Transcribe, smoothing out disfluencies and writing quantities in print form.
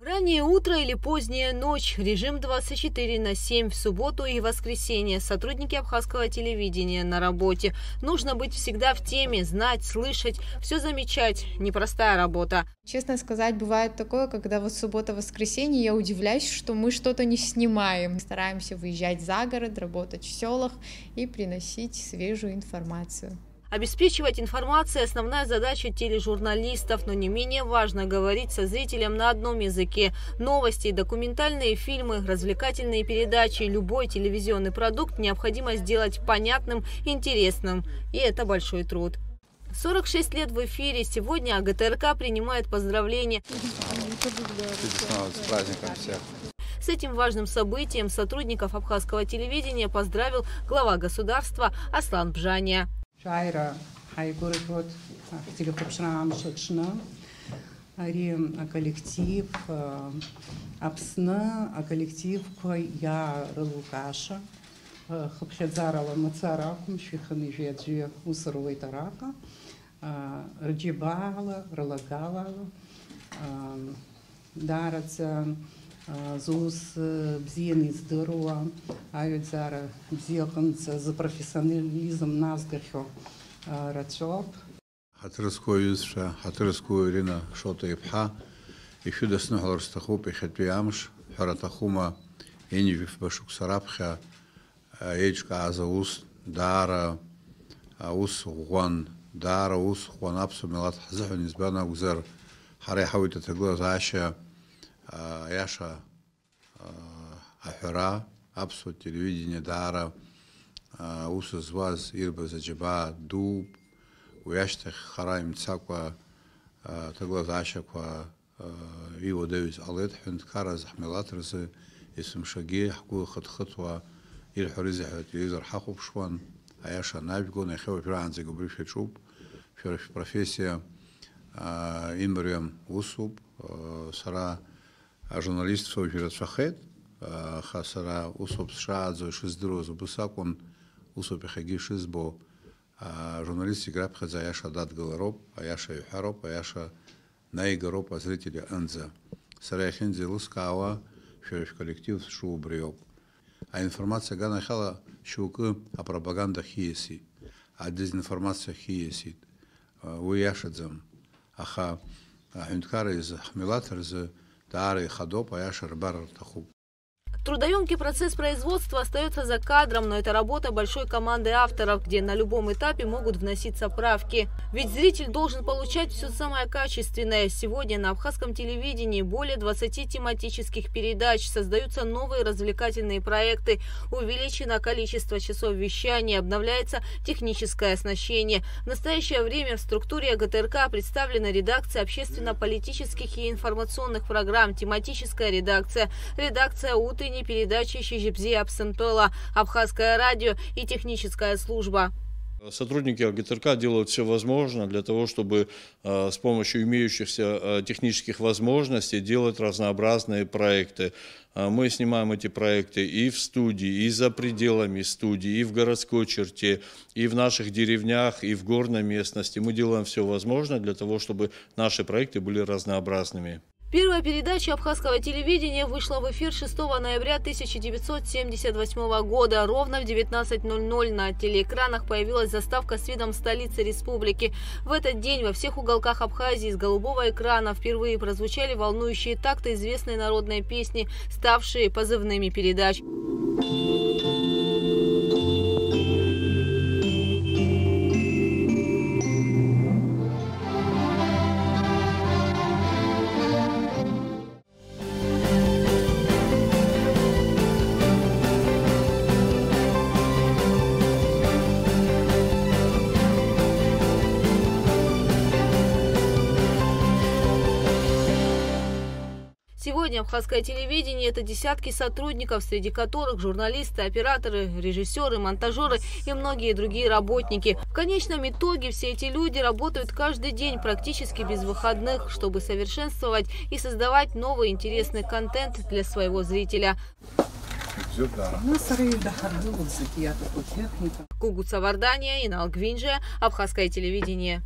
Раннее утро или поздняя ночь, режим 24/7 в субботу и воскресенье. Сотрудники абхазского телевидения на работе. Нужно быть всегда в теме, знать, слышать, все замечать. Непростая работа. Честно сказать, бывает такое, когда вот суббота-воскресенье я удивляюсь, что мы что-то не снимаем. Стараемся выезжать за город, работать в селах и приносить свежую информацию. Обеспечивать информацией – основная задача тележурналистов, но не менее важно говорить со зрителем на одном языке. Новости, документальные фильмы, развлекательные передачи, любой телевизионный продукт необходимо сделать понятным, интересным. И это большой труд. 46 лет в эфире. Сегодня АГТРК принимает поздравления. С праздником всех. С этим важным событием сотрудников абхазского телевидения поздравил глава государства Аслан Бжания. Шайра хайгурот телехопшрам шочна ари коллектив апсна коллектив кой я рылукаша хопшадзарала мацаракум шиханы жеджи усаровой тарака раджибала ралагала дараца зус бзиени здорово, аюдзара бзиоханца за профессионализм назгахо рачоп. Хатырскую юзша, хатырскую Ирина шота ипха, и чудесно глорстахуп и хатвиамш, харатахума, инивив башук сарабха, эйчка азаус, дара, аус хуан, дара ус хуан апсу милат хазахун избана гузар, харе хавита таглаз аша, Яша Ахара, Апсу, телевидение Дара, Усус Ваз, Ирба Заджиба, Дуб, Уяштах Хараим Цаква, Таглаз Ашаква, Иво Девиз Алет, Хунткара Захмелатрасы, Исм Шаги, Хку Хатхатва, Ир Хориза, телевизор Хахуб Шван, Аяша Навигон, Ахева Пиранзе Губрифи Чуб, профессия Имбриям Усуб, Сара. А журналист в свой период шахет, хасара усоп шадзо шиздроз бусакон усоп хаги шизбо, журналист играет за яша дат галароп, а яша юхароп, а яша наигароп, а зрители анза. Сара хензи лускава, шериф коллектив шубриоп. А информация ганахала шука, а пропаганда хиеси, а дезинформация хиесит. Вы яшадзам, аха хунткара из хмелатор за Трудоемкий процесс производства остается за кадром, но это работа большой команды авторов, где на любом этапе могут вноситься правки. Ведь зритель должен получать все самое качественное. Сегодня на абхазском телевидении более 20 тематических передач, создаются новые развлекательные проекты, увеличено количество часов вещания, обновляется техническое оснащение. В настоящее время в структуре АГТРК представлена редакция общественно-политических и информационных программ, тематическая редакция, редакция утренней передачи Шижибзи Абсентола, Абхазское радио и техническая служба. Сотрудники АГТРК делают все возможное для того, чтобы с помощью имеющихся технических возможностей делать разнообразные проекты. Мы снимаем эти проекты и в студии, и за пределами студии, и в городской черте, и в наших деревнях, и в горной местности. Мы делаем все возможное для того, чтобы наши проекты были разнообразными. Первая передача абхазского телевидения вышла в эфир 6 ноября 1978 года. Ровно в 19:00 на телеэкранах появилась заставка с видом столицы республики. В этот день во всех уголках Абхазии с голубого экрана впервые прозвучали волнующие такты известной народной песни, ставшие позывными передач. Сегодня абхазское телевидение – это десятки сотрудников, среди которых журналисты, операторы, режиссеры, монтажеры и многие другие работники. В конечном итоге все эти люди работают каждый день, практически без выходных, чтобы совершенствовать и создавать новый интересный контент для своего зрителя. Кугуца Вардания, Инал Гвинже, абхазское телевидение.